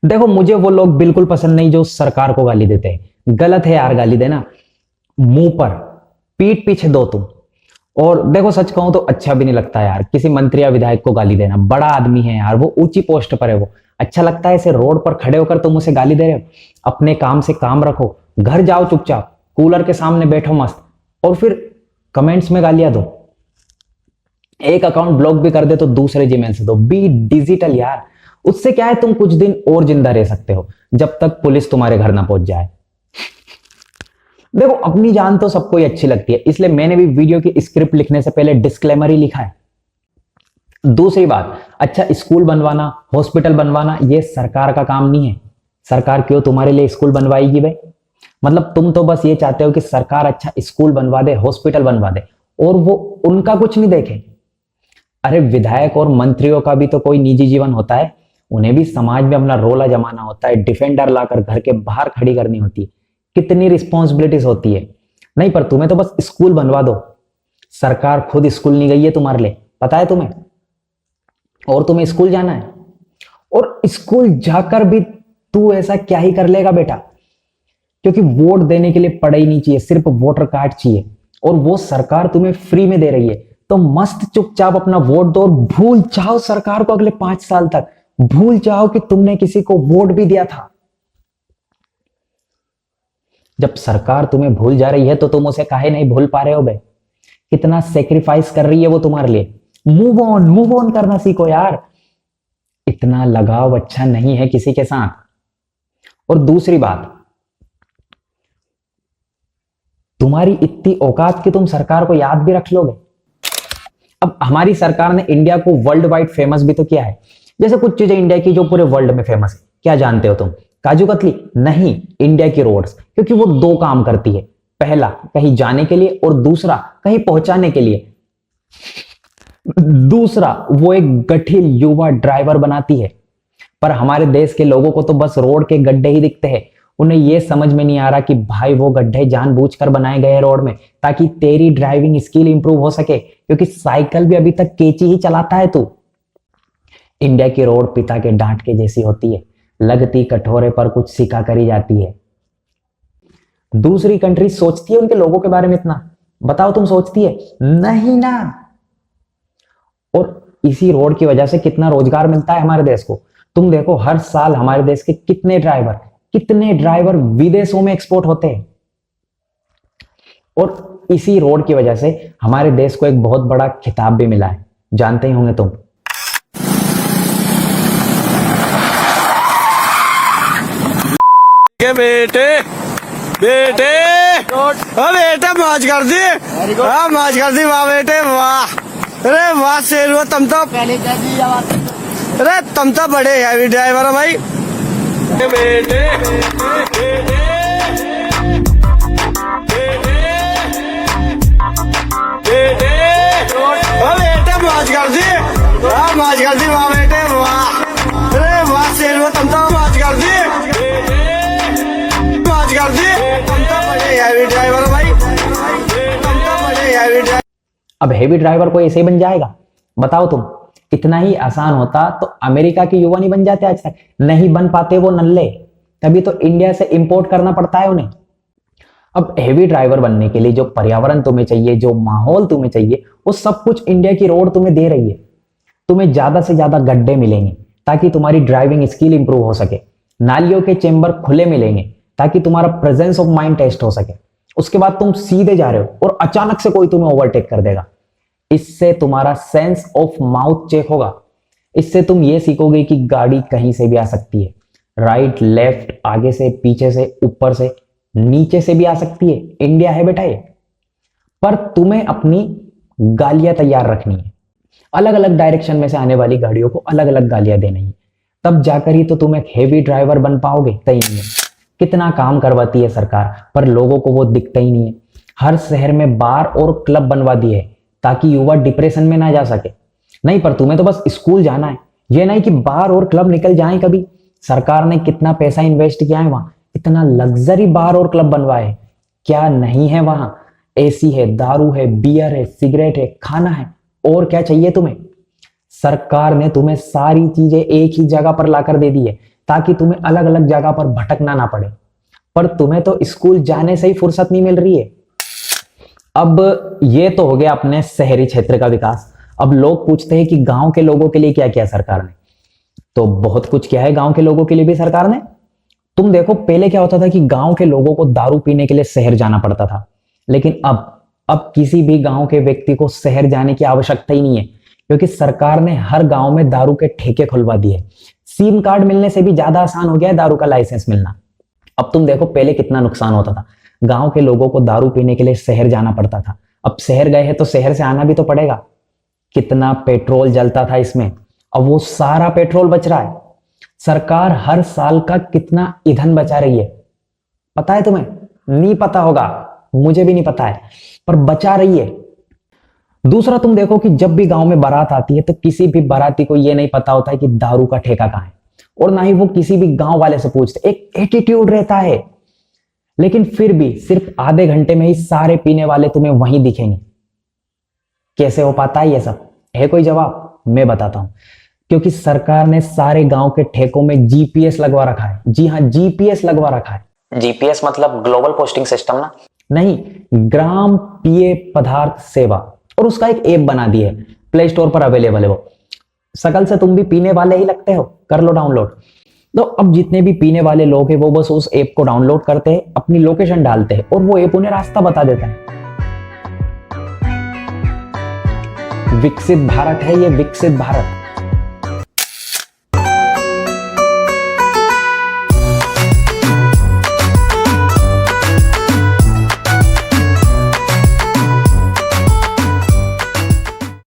देखो, मुझे वो लोग बिल्कुल पसंद नहीं जो सरकार को गाली देते हैं। गलत है यार गाली देना, मुंह पर, पीठ पीछे दो तुम। और देखो, सच कहूं तो अच्छा भी नहीं लगता यार किसी मंत्री या विधायक को गाली देना। बड़ा आदमी है यार, वो ऊंची पोस्ट पर है, वो अच्छा लगता है ऐसे रोड पर खड़े होकर तुम उसे गाली दे रहे हो? अपने काम से काम रखो, घर जाओ चुपचाप, कूलर के सामने बैठो मस्त, और फिर कमेंट्स में गालियां दो। एक अकाउंट ब्लॉक भी कर दे तो दूसरे जीमेल से दो। बी डिजिटल यार, उससे क्या है, तुम कुछ दिन और जिंदा रह सकते हो जब तक पुलिस तुम्हारे घर ना पहुंच जाए। देखो, अपनी जान तो सबको ही अच्छी लगती है, इसलिए मैंने भी वीडियो की स्क्रिप्ट लिखने से पहले डिस्क्लेमर ही लिखा है। दूसरी बात, अच्छा स्कूल बनवाना, हॉस्पिटल बनवाना, ये सरकार का काम नहीं है। सरकार क्यों तुम्हारे लिए स्कूल बनवाएगी भाई? मतलब तुम तो बस ये चाहते हो कि सरकार अच्छा स्कूल बनवा दे, हॉस्पिटल बनवा दे, और वो उनका कुछ नहीं देखे। अरे विधायक और मंत्रियों का भी तो कोई निजी जीवन होता है, उन्हें भी समाज में अपना रोला जमाना होता है, डिफेंडर लाकर घर के बाहर खड़ी करनी होती है, कितनी रिस्पॉन्सिबिलिटीज होती है। नहीं, पर तुम्हें तो बस स्कूल बनवा दो। सरकार खुद स्कूल नहीं गई है तुम्हारे लिए, पता है तुम्हें? और तुम्हें स्कूल जाना है, और स्कूल जाकर भी तू ऐसा क्या ही कर लेगा बेटा? क्योंकि वोट देने के लिए पढ़ाई नहीं चाहिए, सिर्फ वोटर कार्ड चाहिए, और वो सरकार तुम्हें फ्री में दे रही है। तो मस्त चुपचाप अपना वोट दो और भूल जाओ सरकार को अगले 5 साल तक। भूल जाओ कि तुमने किसी को वोट भी दिया था। जब सरकार तुम्हें भूल जा रही है तो तुम उसे काहे नहीं भूल पा रहे हो बे? कितना सेक्रीफाइस कर रही है वो तुम्हारे लिए। मूव ऑन करना सीखो यार। इतना लगाव अच्छा नहीं है किसी के साथ। और दूसरी बात, तुम्हारी इतनी औकात कि तुम सरकार को याद भी रख लोगे। अब हमारी सरकार ने इंडिया को वर्ल्ड वाइड फेमस भी तो किया है। जैसे कुछ चीजें इंडिया की जो पूरे वर्ल्ड में फेमस है, क्या जानते हो तुम? काजू कतली नहीं, इंडिया की रोड्स, क्योंकि वो 2 काम करती है। पहला, कहीं जाने के लिए, और दूसरा, कहीं पहुंचाने के लिए। दूसरा, वो एक गठिल युवा ड्राइवर बनाती है। पर हमारे देश के लोगों को तो बस रोड के गड्ढे ही दिखते हैं। उन्हें यह समझ में नहीं आ रहा कि भाई वो गड्ढे जानबूझकर बनाए गए रोड में, ताकि तेरी ड्राइविंग स्किल इंप्रूव हो सके, क्योंकि साइकिल भी अभी तक केची ही चलाता है तू। इंडिया की रोड पिता के डांट के जैसी होती है, लगती कठोरे पर कुछ सिखा करी जाती है। दूसरी कंट्री सोचती है उनके लोगों के बारे में इतना? बताओ, तुम सोचती है? नहीं ना। और इसी रोड की वजह से कितना रोजगार मिलता है हमारे देश को। तुम देखो, हर साल हमारे देश के कितने ड्राइवर विदेशों में एक्सपोर्ट होते हैं। और इसी रोड की वजह से हमारे देश को एक बहुत बड़ा खिताब भी मिला है, जानते ही होंगे तुम। बेटे बेटे बेटे मौज कर दी, मौज कर दी, वाह बेटे वाह। अरे वाह शेर हुआ तुम तो। अरे तुम तो बड़े हैवी ड्राइवर हो भाई। बेटे बेटे मौज कर दी, मौज कर दी, वाह बेटे वाह। अरे वाह शेर हुआ तुम तो, मौज कर दी, मौज कर दी। तुम तो बड़े हैवी ड्राइवर हो भाई, तुम तो बड़े हैवी ड्राइवर। अब हेवी ड्राइवर कोई ऐसे ही बन जाएगा? बताओ तुम। इतना ही आसान होता तो अमेरिका के युवा नहीं बन जाते आज तक? नहीं बन पाते वो नल्ले, तभी तो इंडिया से इंपोर्ट करना पड़ता है उन्हें। अब हेवी ड्राइवर बनने के लिए जो पर्यावरण तुम्हें चाहिए, जो माहौल तुम्हें चाहिए, वो सब कुछ इंडिया की रोड तुम्हें दे रही है। तुम्हें ज्यादा से ज्यादा गड्ढे मिलेंगे ताकि तुम्हारी ड्राइविंग स्किल इंप्रूव हो सके। नालियों के चेंबर खुले मिलेंगे ताकि तुम्हारा प्रेजेंस ऑफ माइंड टेस्ट हो सके। उसके बाद तुम सीधे जा रहे हो और अचानक से कोई तुम्हें ओवरटेक कर देगा। इससे तुम्हारा सेंस ऑफ माउथ चेक होगा। इससे तुम ये सीखोगे कि गाड़ी कहीं से भी आ सकती है, राइट लेफ्ट, आगे से, पीछे से, ऊपर से, नीचे से भी आ सकती है। इंडिया है बेटा ये। पर तुम्हें अपनी गालियां तैयार रखनी है। अलग अलग डायरेक्शन में से आने वाली गाड़ियों को अलग अलग गालियां देनी है, तब जाकर ही तो तुम एक हेवी ड्राइवर बन पाओगे। तय नहीं है। कितना काम करवाती है सरकार, पर लोगों को वो दिखता ही नहीं है। हर शहर में बार और क्लब बनवा दिए है ताकि युवा डिप्रेशन में ना जा सके। नहीं, पर तुम्हें तो बस स्कूल जाना है, ये नहीं कि बार और क्लब निकल जाएं कभी। सरकार ने कितना पैसा इन्वेस्ट किया है वहां, इतना लग्जरी बार और क्लब बनवाए। क्या नहीं है वहां? एसी है, दारू है, बियर है, सिगरेट है, खाना है, और क्या चाहिए तुम्हें? सरकार ने तुम्हें सारी चीजें एक ही जगह पर लाकर दे दी है। ताकि तुम्हें अलग अलग जगह पर भटकना ना पड़े। पर तुम्हें तो स्कूल जाने से ही फुर्सत नहीं मिल रही है। अब ये तो हो गया अपने शहरी क्षेत्र का विकास। अब लोग पूछते हैं कि गांव के लोगों के लिए क्या किया सरकार ने। तो बहुत कुछ किया है गांव के लोगों के लिए भी सरकार ने। तुम देखो, पहले क्या होता था कि गांव के लोगों को दारू पीने के लिए शहर जाना पड़ता था, लेकिन अब किसी भी गांव के व्यक्ति को शहर जाने की आवश्यकता ही नहीं है, क्योंकि सरकार ने हर गांव में दारू के ठेके खुलवा दिए। सिम कार्ड मिलने से भी ज्यादा आसान हो गया है दारू का लाइसेंस मिलना। अब तुम देखो, पहले कितना नुकसान होता था, गांव के लोगों को दारू पीने के लिए शहर जाना पड़ता था। अब शहर गए हैं तो शहर से आना भी तो पड़ेगा। कितना पेट्रोल जलता था इसमें, अब वो सारा पेट्रोल बच रहा है। सरकार हर साल का कितना ईंधन बचा रही है, पता है तुम्हें? नहीं पता होगा, मुझे भी नहीं पता है, पर बचा रही है। दूसरा, तुम देखो कि जब भी गांव में बारात आती है तो किसी भी बाराती को यह नहीं पता होता है कि दारू का ठेका कहां है, और ना ही वो किसी भी गांव वाले से पूछते। एक एटीट्यूड रहता है, लेकिन फिर भी सिर्फ आधे घंटे में ही सारे पीने वाले तुम्हें वहीं दिखेंगे। कैसे हो पाता है ये सब? है कोई जवाब? मैं बताता हूं। क्योंकि सरकार ने सारे गांव के ठेकों में जीपीएस लगवा रखा है। जी हां, जीपीएस लगवा रखा है। जीपीएस मतलब ग्लोबल पोस्टिंग सिस्टम ना? नहीं, ग्राम पेय पदार्थ सेवा। और उसका एक ऐप बना दिया है, प्ले स्टोर पर अवेलेबल है वो। शकल से तुम भी पीने वाले ही लगते हो, कर लो डाउनलोड। तो अब जितने भी पीने वाले लोग हैं वो बस उस ऐप को डाउनलोड करते हैं, अपनी लोकेशन डालते हैं और वो ऐप उन्हें रास्ता बता देता है। विकसित भारत है ये, विकसित भारत।